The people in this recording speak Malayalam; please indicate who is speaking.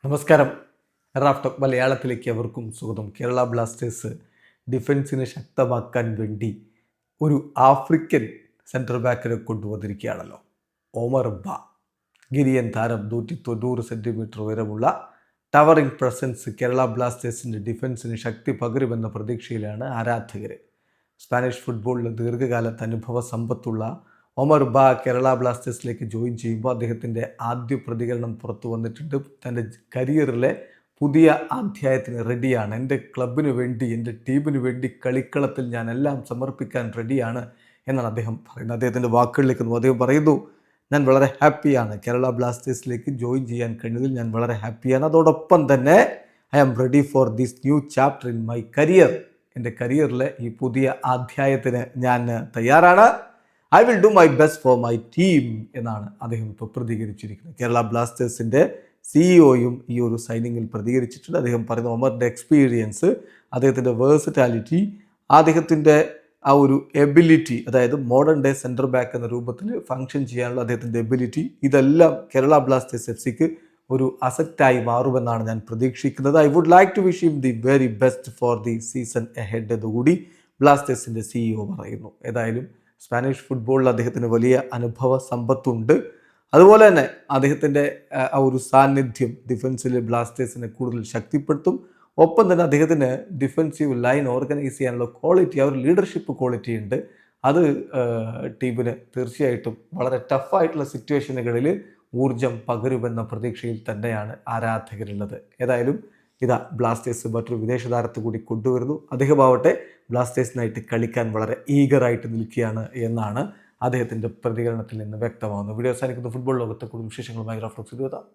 Speaker 1: നമസ്കാരം. റാഫ്റ്റോക്ക് മലയാളത്തിലേക്ക് അവർക്കും സ്വാഗതം. കേരള ബ്ലാസ്റ്റേഴ്സ് ഡിഫൻസിനെ ശക്തമാക്കാൻ വേണ്ടി ഒരു ആഫ്രിക്കൻ സെൻട്രൽ ബാക്കിനെ കൊണ്ടുവന്നിരിക്കുകയാണല്ലോ. ഒമർ ബാ, ഗിരിയൻ താരം, 190 സെൻറ്റിമീറ്റർ ഉയരമുള്ള ടവറിംഗ് പ്രസൻസ് കേരള ബ്ലാസ്റ്റേഴ്സിൻ്റെ ഡിഫൻസിന് ശക്തി പകരുമെന്ന പ്രതീക്ഷയിലാണ് ആരാധകർ. സ്പാനിഷ് ഫുട്ബോളിൽ ദീർഘകാലത്ത് അനുഭവ സമ്പത്തുള്ള ഒമർ ബാ കേരള ബ്ലാസ്റ്റേഴ്സിലേക്ക് ജോയിൻ ചെയ്യുമ്പോൾ അദ്ദേഹത്തിൻ്റെ ആദ്യ പ്രതികരണം പുറത്തു വന്നിട്ടുണ്ട്. തൻ്റെ കരിയറിലെ പുതിയ അധ്യായത്തിന് റെഡിയാണ്, എൻ്റെ ക്ലബിന് വേണ്ടി, എൻ്റെ ടീമിന് വേണ്ടി കളിക്കളത്തിൽ ഞാൻ എല്ലാം സമർപ്പിക്കാൻ റെഡിയാണ് എന്നാണ് അദ്ദേഹം പറയുന്നത്. അദ്ദേഹത്തിൻ്റെ വാക്കുകളിലേക്ക് അദ്ദേഹം പറയുന്നു, ഞാൻ വളരെ ഹാപ്പിയാണ്, കേരള ബ്ലാസ്റ്റേഴ്സിലേക്ക് ജോയിൻ ചെയ്യാൻ കഴിഞ്ഞതിൽ ഞാൻ വളരെ ഹാപ്പിയാണ്. അതോടൊപ്പം തന്നെ I am ready for this new chapter in my career. എൻ്റെ കരിയറിലെ ഈ പുതിയ അധ്യായത്തിന് ഞാൻ തയ്യാറാണ്. I will do my best for my team എന്നാണ് അദ്ദേഹം ഇപ്പോൾ പ്രതികരിച്ചിരിക്കുന്നത്. കേരള ബ്ലാസ്റ്റേഴ്സിൻ്റെ സിഇഒയും ഈ ഒരു സൈനിങ്ങിൽ പ്രതികരിച്ചിട്ടുണ്ട്. അദ്ദേഹം പറയുന്ന ഒമറിൻ്റെ എക്സ്പീരിയൻസ്, അദ്ദേഹത്തിൻ്റെ വേഴ്സറ്റാലിറ്റി, അദ്ദേഹത്തിൻ്റെ ആ ഒരു എബിലിറ്റി, അതായത് മോഡേൺ ഡേ സെൻറ്റർ ബാക്ക് എന്ന രൂപത്തിൽ ഫങ്ഷൻ ചെയ്യാനുള്ള അദ്ദേഹത്തിൻ്റെ എബിലിറ്റി, ഇതെല്ലാം കേരള ബ്ലാസ്റ്റേഴ്സ് FC-ക്ക് ഒരു അസറ്റായി മാറുമെന്നാണ് ഞാൻ പ്രതീക്ഷിക്കുന്നത്. I would like to wish him the very best for the season ahead എന്നുകൂടി ബ്ലാസ്റ്റേഴ്സിൻ്റെ CEO പറയുന്നു. ഏതായാലും സ്പാനിഷ് ഫുട്ബോളിൽ അദ്ദേഹത്തിന് വലിയ അനുഭവ സമ്പത്തുണ്ട്. അതുപോലെ തന്നെ അദ്ദേഹത്തിൻ്റെ ആ ഒരു സാന്നിധ്യം ഡിഫൻസിൽ ബ്ലാസ്റ്റേഴ്സിനെ കൂടുതൽ ശക്തിപ്പെടുത്തും. ഒപ്പം തന്നെ അദ്ദേഹത്തിന് ഡിഫൻസീവ് ലൈൻ ഓർഗനൈസ് ചെയ്യാനുള്ള ക്വാളിറ്റി, ആ ഒരു ലീഡർഷിപ്പ് ക്വാളിറ്റി ഉണ്ട്. അത് ടീമിന് തീർച്ചയായിട്ടും വളരെ ടഫായിട്ടുള്ള സിറ്റുവേഷനുകളിൽ ഊർജം പകരുമെന്ന പ്രതീക്ഷയിൽ തന്നെയാണ് ആരാധകരുള്ളത്. ഏതായാലും ഇതാ ബ്ലാസ്റ്റേഴ്സ് മറ്റൊരു വിദേശ താരത്തെ കൂടി കൊണ്ടുവരുന്നു. അദ്ദേഹമാവട്ടെ ബ്ലാസ്റ്റേഴ്സിനായിട്ട് കളിക്കാൻ വളരെ ഈഗറായിട്ട് നിൽക്കുകയാണ് എന്നാണ് അദ്ദേഹത്തിൻ്റെ പ്രതികരണത്തിൽ നിന്ന് വ്യക്തമാകുന്നത്. വീഡിയോ അവസാനിക്കുന്ന ഫുട്ബോൾ ലോകത്തെ കൂടുതൽ വിശേഷങ്ങളുമായി റാഫ്റ്റോക്സ് എത്താം.